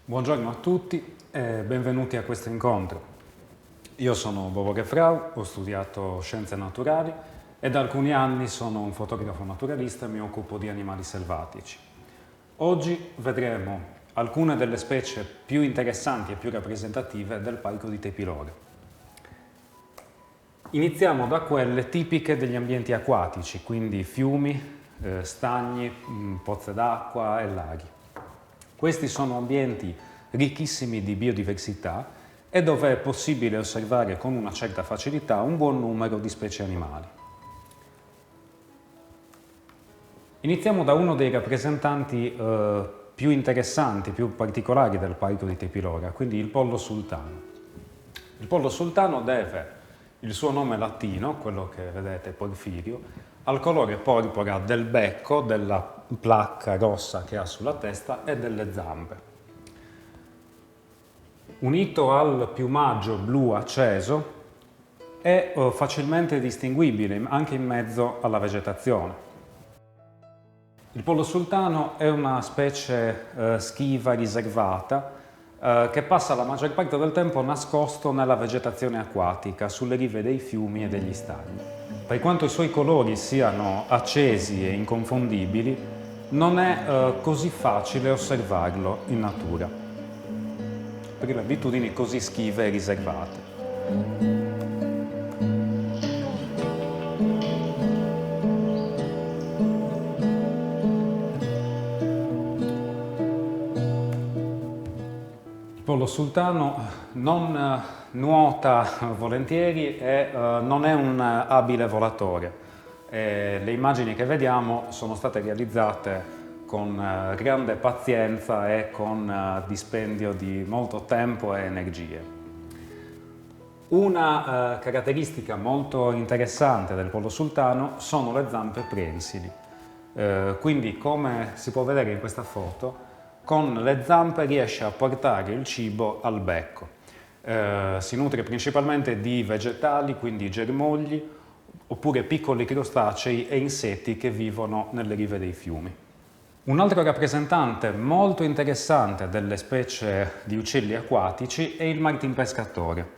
Buongiorno a tutti e benvenuti a questo incontro. Io sono Bobo Gefrau, ho studiato scienze naturali e da alcuni anni sono un fotografo naturalista e mi occupo di animali selvatici. Oggi vedremo alcune delle specie più interessanti e più rappresentative del parco di Tepilora. Iniziamo da quelle tipiche degli ambienti acquatici, quindi fiumi, stagni, pozze d'acqua e laghi. Questi sono ambienti ricchissimi di biodiversità e dove è possibile osservare con una certa facilità un buon numero di specie animali. Iniziamo da uno dei rappresentanti più interessanti, più particolari del parco di Tepilora, quindi il pollo sultano. Il pollo sultano deve il suo nome latino, quello che vedete, Porfirio, al colore porpora del becco, della placca rossa che ha sulla testa e delle zampe. Unito al piumaggio blu acceso, è facilmente distinguibile anche in mezzo alla vegetazione. Il pollo sultano è una specie schiva riservata che passa la maggior parte del tempo nascosto nella vegetazione acquatica, sulle rive dei fiumi e degli stagni. Per quanto i suoi colori siano accesi e inconfondibili, non è così facile osservarlo in natura, per le abitudini così schive e riservate. Il pollo sultano non nuota volentieri e non è un abile volatore. Le immagini che vediamo sono state realizzate con grande pazienza e con dispendio di molto tempo e energie. Una caratteristica molto interessante del pollo sultano sono le zampe prensili. Quindi, come si può vedere in questa foto, con le zampe riesce a portare il cibo al becco. Si nutre principalmente di vegetali, quindi germogli, oppure piccoli crostacei e insetti che vivono nelle rive dei fiumi. Un altro rappresentante molto interessante delle specie di uccelli acquatici è il martinpescatore.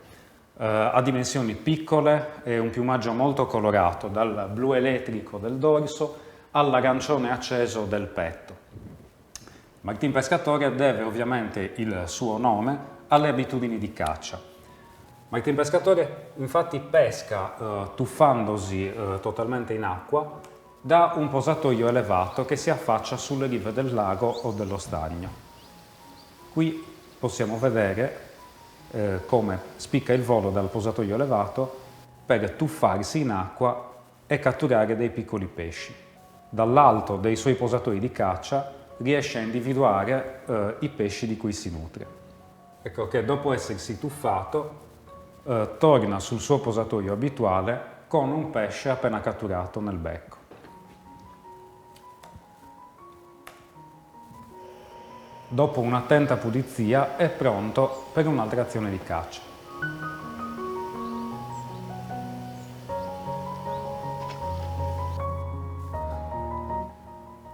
Ha dimensioni piccole e un piumaggio molto colorato, dal blu elettrico del dorso all'arancione acceso del petto. Il martinpescatore deve ovviamente il suo nome alle abitudini di caccia. Il martinpescatore infatti pesca tuffandosi totalmente in acqua da un posatoio elevato che si affaccia sulle rive del lago o dello stagno. Qui possiamo vedere come spicca il volo dal posatoio elevato per tuffarsi in acqua e catturare dei piccoli pesci. Dall'alto dei suoi posatoi di caccia riesce a individuare i pesci di cui si nutre. Ecco che dopo essersi tuffato torna sul suo posatoio abituale con un pesce appena catturato nel becco. Dopo un'attenta pulizia è pronto per un'altra azione di caccia.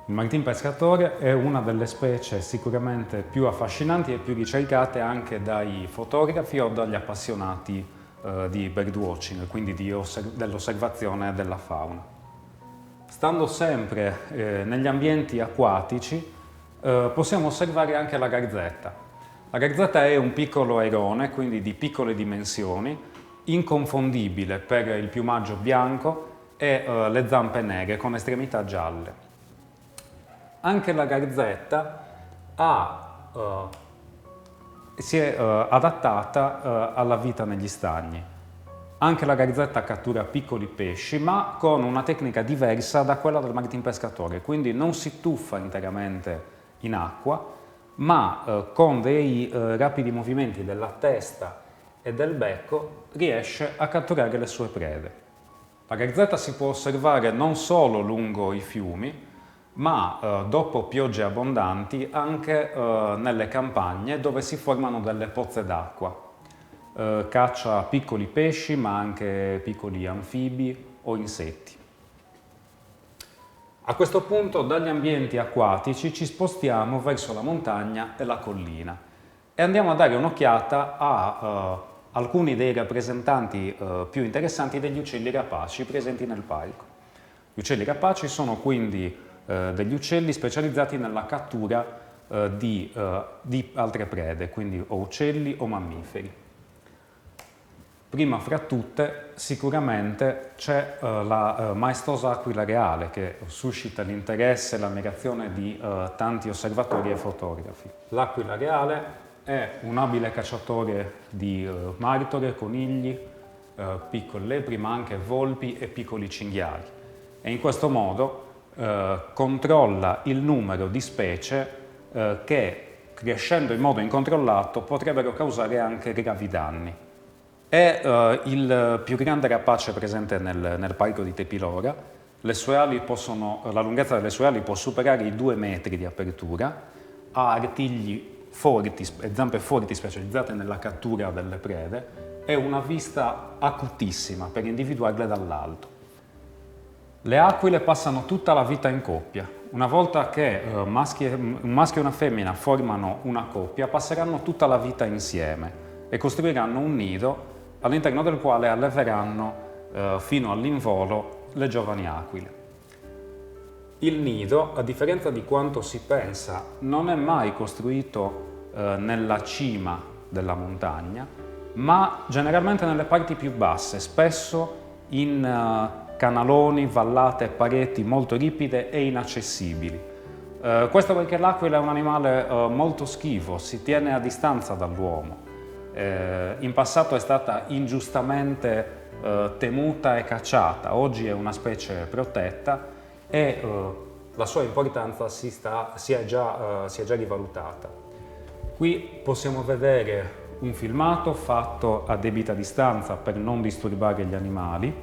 Il martinpescatore è una delle specie sicuramente più affascinanti e più ricercate anche dai fotografi o dagli appassionati di birdwatching, quindi dell'osservazione della fauna. Stando sempre negli ambienti acquatici, possiamo osservare anche la garzetta. La garzetta è un piccolo airone, quindi di piccole dimensioni, inconfondibile per il piumaggio bianco e le zampe nere con estremità gialle. Anche la garzetta si è adattata alla vita negli stagni. Anche la garzetta cattura piccoli pesci, ma con una tecnica diversa da quella del martinpescatore, quindi non si tuffa interamente in acqua, ma con dei rapidi movimenti della testa e del becco riesce a catturare le sue prede. La garzetta si può osservare non solo lungo i fiumi, ma dopo piogge abbondanti anche nelle campagne dove si formano delle pozze d'acqua. Caccia piccoli pesci, ma anche piccoli anfibi o insetti. A questo punto dagli ambienti acquatici ci spostiamo verso la montagna e la collina. e andiamo a dare un'occhiata a alcuni dei rappresentanti più interessanti degli uccelli rapaci presenti nel parco. Gli uccelli rapaci sono quindi degli uccelli specializzati nella cattura di altre prede, quindi o uccelli o mammiferi. Prima fra tutte sicuramente c'è la maestosa aquila reale, che suscita l'interesse e l'ammirazione di tanti osservatori e fotografi. L'aquila reale è un abile cacciatore di martore, conigli, piccoli lepri, ma anche volpi e piccoli cinghiali, e in questo modo controlla il numero di specie che, crescendo in modo incontrollato, potrebbero causare anche gravi danni. È il più grande rapace presente nel parco di Tepilora. La lunghezza delle sue ali può superare i 2 metri di apertura, ha artigli forti e zampe forti specializzate nella cattura delle prede e una vista acutissima per individuarle dall'alto. Le aquile passano tutta la vita in coppia. Una volta che un maschio e una femmina formano una coppia, passeranno tutta la vita insieme e costruiranno un nido all'interno del quale alleveranno fino all'involo le giovani aquile. Il nido, a differenza di quanto si pensa, non è mai costruito nella cima della montagna, ma generalmente nelle parti più basse, spesso in canaloni, vallate e pareti molto ripide e inaccessibili. Questo perché l'aquila è un animale molto schivo, si tiene a distanza dall'uomo. In passato è stata ingiustamente temuta e cacciata, oggi è una specie protetta e la sua importanza si è già rivalutata. Qui possiamo vedere un filmato fatto a debita distanza per non disturbare gli animali,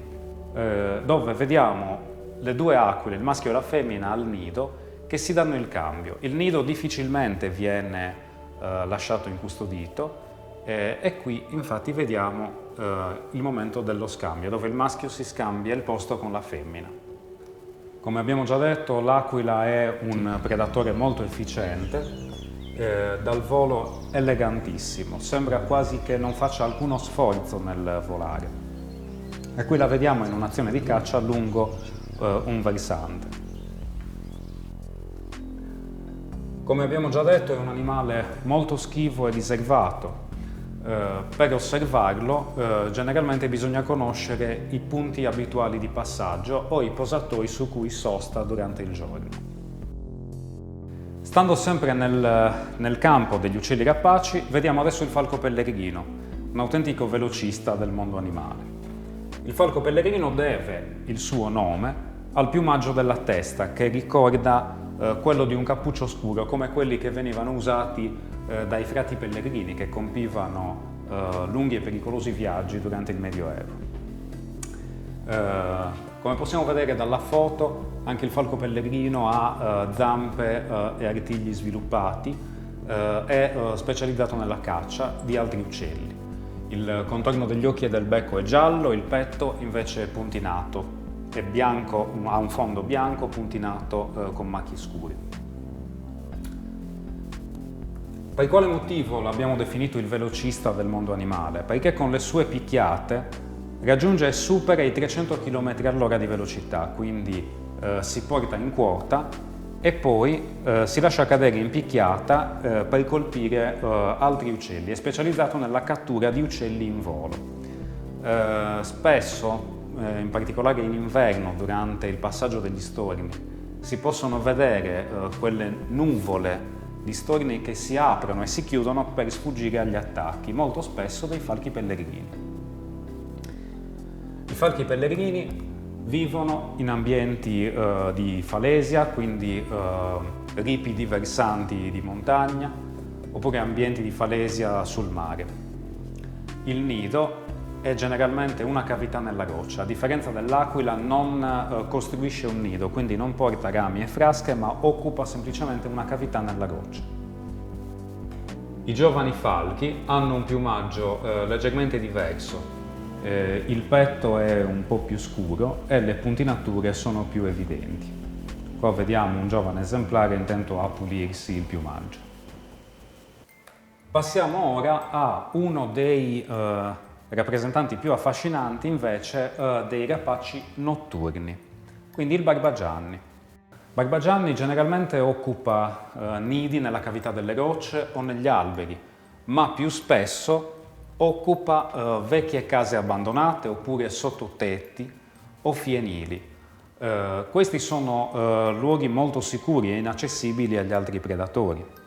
dove vediamo le 2 aquile, il maschio e la femmina, al nido, che si danno il cambio. Il nido difficilmente viene lasciato incustodito e qui infatti vediamo il momento dello scambio, dove il maschio si scambia il posto con la femmina. Come abbiamo già detto, l'aquila è un predatore molto efficiente, dal volo elegantissimo, sembra quasi che non faccia alcuno sforzo nel volare. E qui la vediamo in un'azione di caccia lungo un versante. Come abbiamo già detto, è un animale molto schivo e riservato. Per osservarlo generalmente bisogna conoscere i punti abituali di passaggio o i posatoi su cui sosta durante il giorno. Stando sempre nel campo degli uccelli rapaci, vediamo adesso il falco pellegrino, un autentico velocista del mondo animale. Il falco pellegrino deve il suo nome al piumaggio della testa, che ricorda quello di un cappuccio scuro, come quelli che venivano usati dai frati pellegrini che compivano lunghi e pericolosi viaggi durante il Medioevo. Come possiamo vedere dalla foto, anche il falco pellegrino ha zampe e artigli sviluppati, è specializzato nella caccia di altri uccelli. Il contorno degli occhi e del becco è giallo, il petto invece è puntinato, è bianco, ha un fondo bianco puntinato con macchie scure. Per quale motivo l'abbiamo definito il velocista del mondo animale? Perché con le sue picchiate raggiunge e supera i 300 km all'ora di velocità, quindi si porta in quota e poi si lascia cadere in picchiata per colpire altri uccelli. È specializzato nella cattura di uccelli in volo. Spesso, in particolare in inverno, durante il passaggio degli storni, si possono vedere quelle nuvole di storni che si aprono e si chiudono per sfuggire agli attacchi, molto spesso dei falchi pellegrini. I falchi pellegrini vivono in ambienti di falesia, quindi ripidi versanti di montagna, oppure ambienti di falesia sul mare. Il nido è generalmente una cavità nella roccia, a differenza dell'aquila non costruisce un nido, quindi non porta rami e frasche, ma occupa semplicemente una cavità nella roccia. I giovani falchi hanno un piumaggio leggermente diverso. Il petto è un po' più scuro e le puntinature sono più evidenti. Qua vediamo un giovane esemplare intento a pulirsi il piumaggio. Passiamo ora a uno dei rappresentanti più affascinanti invece dei rapaci notturni, quindi il barbagianni. Barbagianni generalmente occupa nidi nella cavità delle rocce o negli alberi, ma più spesso occupa vecchie case abbandonate oppure sottotetti o fienili. Questi sono luoghi molto sicuri e inaccessibili agli altri predatori.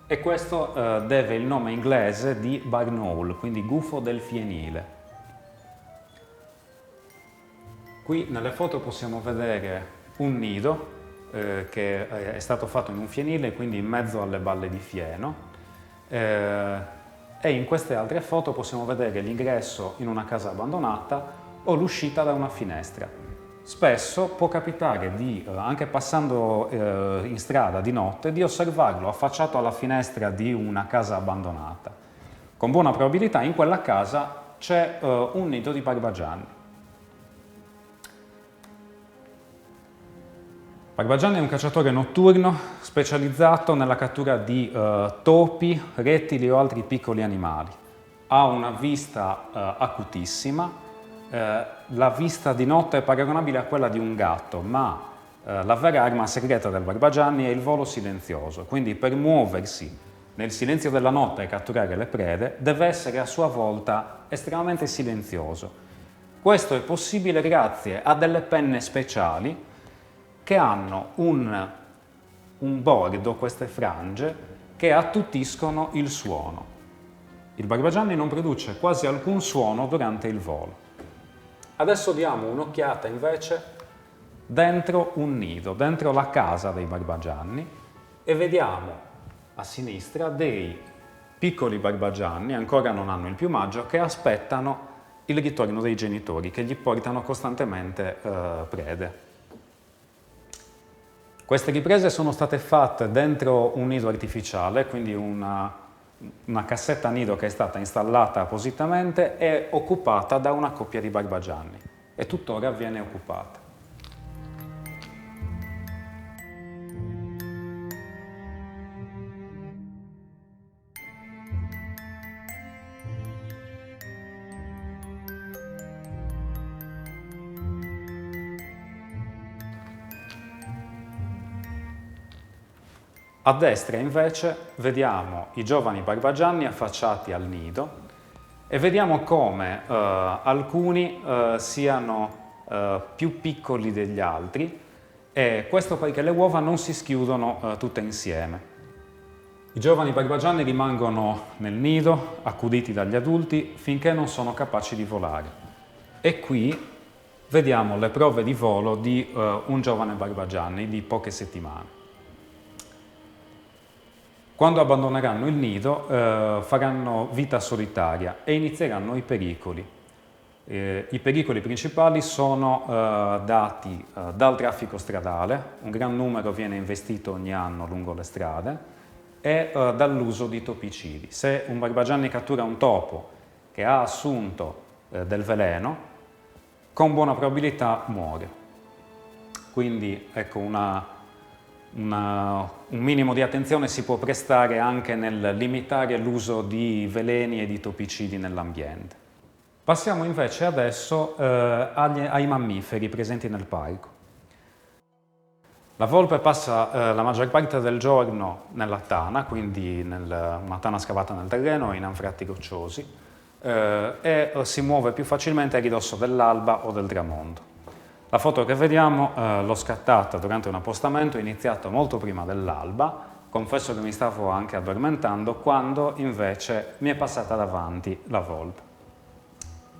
E questo deve il nome inglese di barn owl, quindi gufo del fienile. Qui nelle foto possiamo vedere un nido che è stato fatto in un fienile, quindi in mezzo alle balle di fieno. E in queste altre foto possiamo vedere l'ingresso in una casa abbandonata o l'uscita da una finestra. Spesso può capitare anche passando in strada di notte, di osservarlo affacciato alla finestra di una casa abbandonata. Con buona probabilità in quella casa c'è un nido di barbagianni. Barbagianni è un cacciatore notturno specializzato nella cattura di topi, rettili o altri piccoli animali. Ha una vista acutissima. La vista di notte è paragonabile a quella di un gatto, ma la vera arma segreta del barbagianni è il volo silenzioso, quindi per muoversi nel silenzio della notte e catturare le prede deve essere a sua volta estremamente silenzioso. Questo è possibile grazie a delle penne speciali che hanno un bordo, queste frange, che attutiscono il suono. Il barbagianni non produce quasi alcun suono durante il volo. Adesso diamo un'occhiata invece dentro un nido, dentro la casa dei barbagianni, e vediamo a sinistra dei piccoli barbagianni, ancora non hanno il piumaggio, che aspettano il ritorno dei genitori, che gli portano costantemente prede. Queste riprese sono state fatte dentro un nido artificiale, quindi una cassetta nido che è stata installata appositamente e occupata da una coppia di barbagianni e tuttora viene occupata. A destra invece vediamo i giovani barbagianni affacciati al nido e vediamo come alcuni siano più piccoli degli altri, e questo perché le uova non si schiudono tutte insieme. I giovani barbagianni rimangono nel nido, accuditi dagli adulti, finché non sono capaci di volare. E qui vediamo le prove di volo di un giovane barbagianni di poche settimane. Quando abbandoneranno il nido faranno vita solitaria e inizieranno i pericoli. I pericoli principali sono dati dal traffico stradale, un gran numero viene investito ogni anno lungo le strade, e dall'uso di topicidi. Se un barbagianni cattura un topo che ha assunto del veleno, con buona probabilità muore. Quindi ecco, un minimo di attenzione si può prestare anche nel limitare l'uso di veleni e di topicidi nell'ambiente. Passiamo invece adesso ai mammiferi presenti nel parco. La volpe passa la maggior parte del giorno nella tana, quindi una tana scavata nel terreno in anfratti rocciosi, e si muove più facilmente a ridosso dell'alba o del tramonto. La foto che vediamo l'ho scattata durante un appostamento iniziato molto prima dell'alba. Confesso che mi stavo anche addormentando quando invece mi è passata davanti la volpe.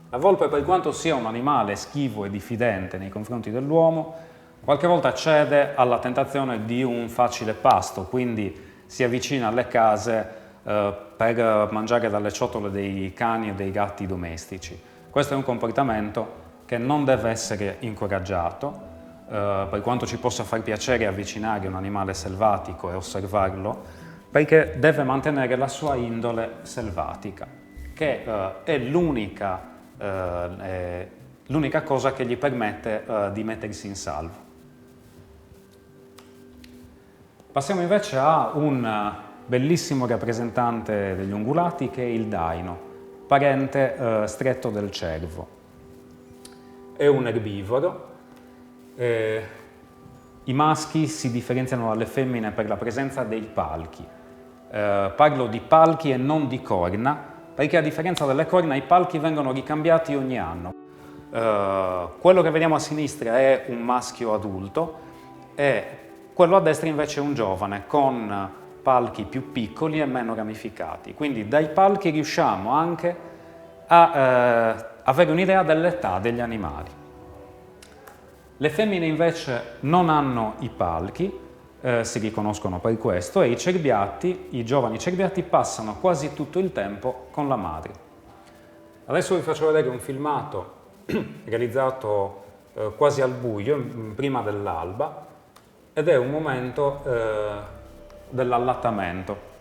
La volpe, per quanto sia un animale schivo e diffidente nei confronti dell'uomo, qualche volta cede alla tentazione di un facile pasto, quindi si avvicina alle case per mangiare dalle ciotole dei cani e dei gatti domestici. Questo è un comportamento che non deve essere incoraggiato, per quanto ci possa far piacere avvicinare un animale selvatico e osservarlo, perché deve mantenere la sua indole selvatica, che è l'unica cosa che gli permette di mettersi in salvo. Passiamo invece a un bellissimo rappresentante degli ungulati che è il daino, parente stretto del cervo. È un erbivoro. I maschi si differenziano dalle femmine per la presenza dei palchi. Parlo di palchi e non di corna, perché a differenza delle corna i palchi vengono ricambiati ogni anno. Quello che vediamo a sinistra è un maschio adulto e quello a destra invece è un giovane con palchi più piccoli e meno ramificati. Quindi dai palchi riusciamo anche a avere un'idea dell'età degli animali. Le femmine invece non hanno i palchi, si riconoscono per questo, e i giovani cerbiatti passano quasi tutto il tempo con la madre. Adesso vi faccio vedere un filmato realizzato quasi al buio, prima dell'alba, ed è un momento dell'allattamento.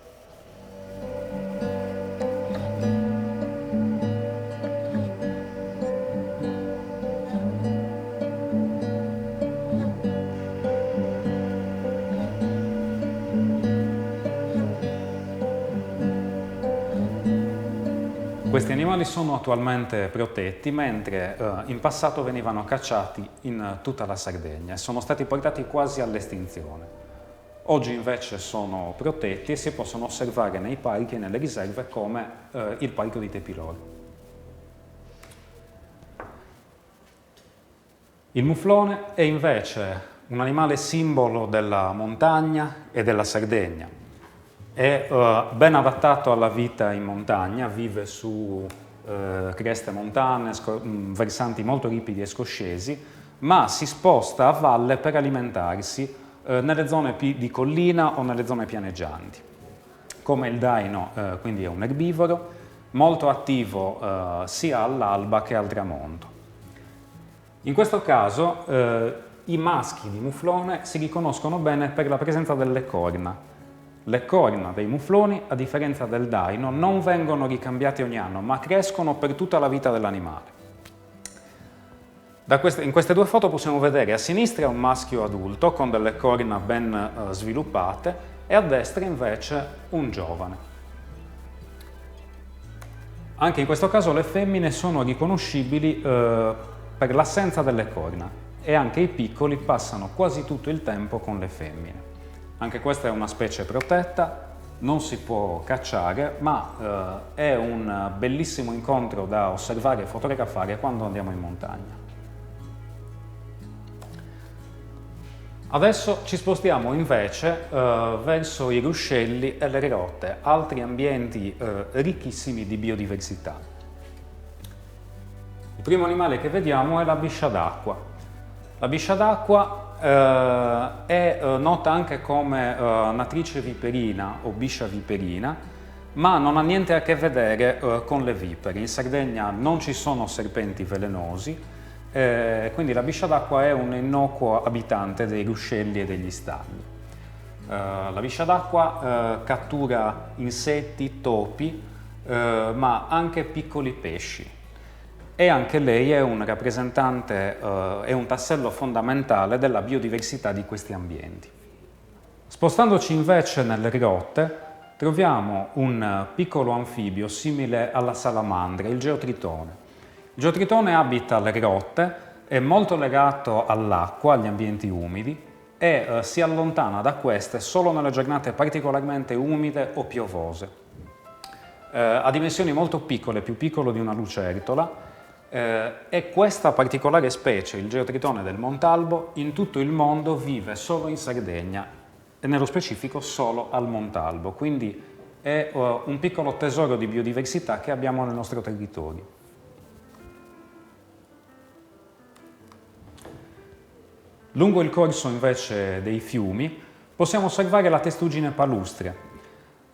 Questi animali sono attualmente protetti, mentre in passato venivano cacciati in tutta la Sardegna e sono stati portati quasi all'estinzione. Oggi invece sono protetti e si possono osservare nei parchi e nelle riserve come il parco di Tepilori. Il muflone è invece un animale simbolo della montagna e della Sardegna. È ben adattato alla vita in montagna, vive su creste montane, versanti molto ripidi e scoscesi, ma si sposta a valle per alimentarsi nelle zone di collina o nelle zone pianeggianti. Come il daino, quindi è un erbivoro, molto attivo sia all'alba che al tramonto. In questo caso i maschi di muflone si riconoscono bene per la presenza delle corna. Le corna dei mufloni, a differenza del daino, non vengono ricambiati ogni anno, ma crescono per tutta la vita dell'animale. In queste due foto possiamo vedere a sinistra un maschio adulto con delle corna ben sviluppate e a destra invece un giovane. Anche in questo caso le femmine sono riconoscibili per l'assenza delle corna e anche i piccoli passano quasi tutto il tempo con le femmine. Anche questa è una specie protetta, non si può cacciare, ma è un bellissimo incontro da osservare e fotografare quando andiamo in montagna. Adesso ci spostiamo invece verso i ruscelli e le rirotte, altri ambienti ricchissimi di biodiversità. Il primo animale che vediamo è la biscia d'acqua. La biscia d'acqua è nota anche come natrice viperina o biscia viperina, ma non ha niente a che vedere con le vipere. In Sardegna non ci sono serpenti velenosi, quindi la biscia d'acqua è un innocuo abitante dei ruscelli e degli stagni. La biscia d'acqua cattura insetti, topi, ma anche piccoli pesci. E anche lei è un rappresentante, è un tassello fondamentale della biodiversità di questi ambienti. Spostandoci invece nelle rirotte, troviamo un piccolo anfibio simile alla salamandra, il geotritone. Il geotritone abita le rirotte, è molto legato all'acqua, agli ambienti umidi, e si allontana da queste solo nelle giornate particolarmente umide o piovose. Ha dimensioni molto piccole, più piccolo di una lucertola, e questa particolare specie, il geotritone del Montalbo, in tutto il mondo vive solo in Sardegna e nello specifico solo al Montalbo, quindi è un piccolo tesoro di biodiversità che abbiamo nel nostro territorio. Lungo il corso invece dei fiumi possiamo osservare la testuggine palustre.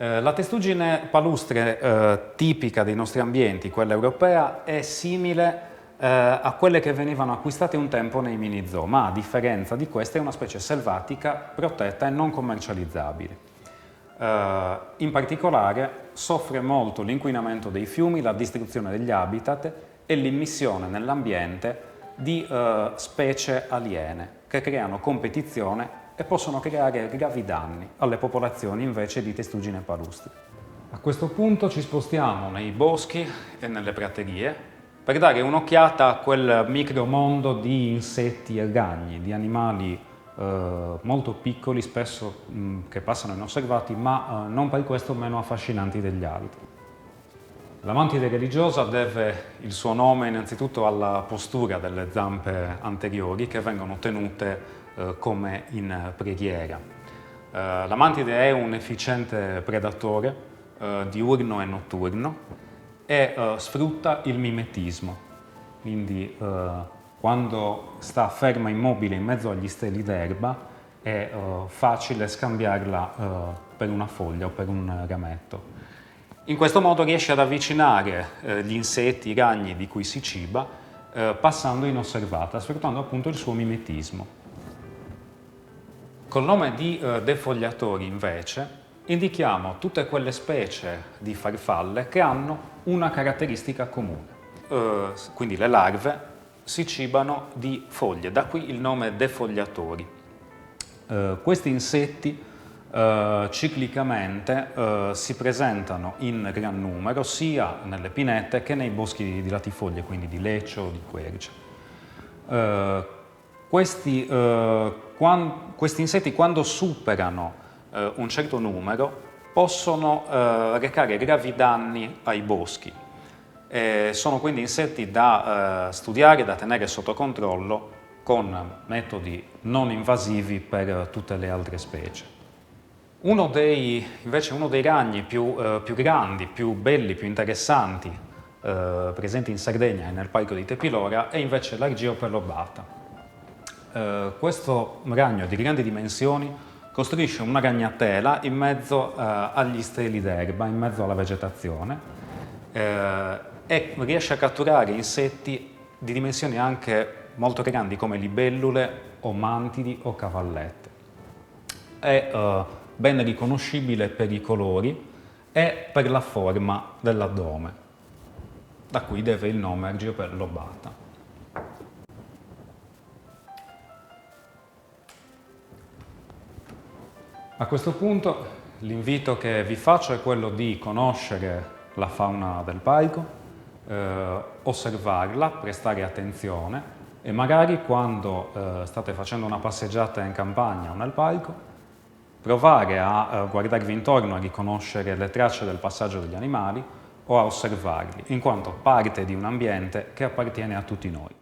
La testuggine palustre tipica dei nostri ambienti, quella europea, è simile a quelle che venivano acquistate un tempo nei mini-zoo, ma a differenza di questa è una specie selvatica, protetta e non commercializzabile. In particolare soffre molto l'inquinamento dei fiumi, la distruzione degli habitat e l'immissione nell'ambiente di specie aliene che creano competizione e possono creare gravi danni alle popolazioni invece di testuggine palustri. A questo punto ci spostiamo nei boschi e nelle praterie per dare un'occhiata a quel micromondo di insetti e ragni, di animali molto piccoli, spesso che passano inosservati, ma non per questo meno affascinanti degli altri. La mantide religiosa deve il suo nome innanzitutto alla postura delle zampe anteriori che vengono tenute come in preghiera. La mantide è un efficiente predatore diurno e notturno e sfrutta il mimetismo, quindi quando sta ferma immobile in mezzo agli steli d'erba è facile scambiarla per una foglia o per un rametto. In questo modo riesce ad avvicinare gli insetti, i ragni di cui si ciba, passando inosservata, sfruttando appunto il suo mimetismo. Col nome di defogliatori, invece, indichiamo tutte quelle specie di farfalle che hanno una caratteristica comune. Quindi le larve si cibano di foglie, da qui il nome defogliatori. Questi insetti ciclicamente si presentano in gran numero sia nelle pinete che nei boschi di latifoglie, quindi di leccio o di quercia. Questi insetti, quando superano un certo numero, possono recare gravi danni ai boschi. Sono quindi insetti da studiare, da tenere sotto controllo con metodi non invasivi per tutte le altre specie. Invece uno dei ragni più grandi, più belli, più interessanti presenti in Sardegna e nel parco di Tepilora è invece l'Argiope lobata. Questo ragno di grandi dimensioni costruisce una ragnatela in mezzo agli steli d'erba, in mezzo alla vegetazione e riesce a catturare insetti di dimensioni anche molto grandi come libellule o mantidi o cavallette. È ben riconoscibile per i colori e per la forma dell'addome, da cui deve il nome Argiope lobata. A questo punto l'invito che vi faccio è quello di conoscere la fauna del parco, osservarla, prestare attenzione e magari quando state facendo una passeggiata in campagna o nel parco provare a guardarvi intorno, a riconoscere le tracce del passaggio degli animali o a osservarli, in quanto parte di un ambiente che appartiene a tutti noi.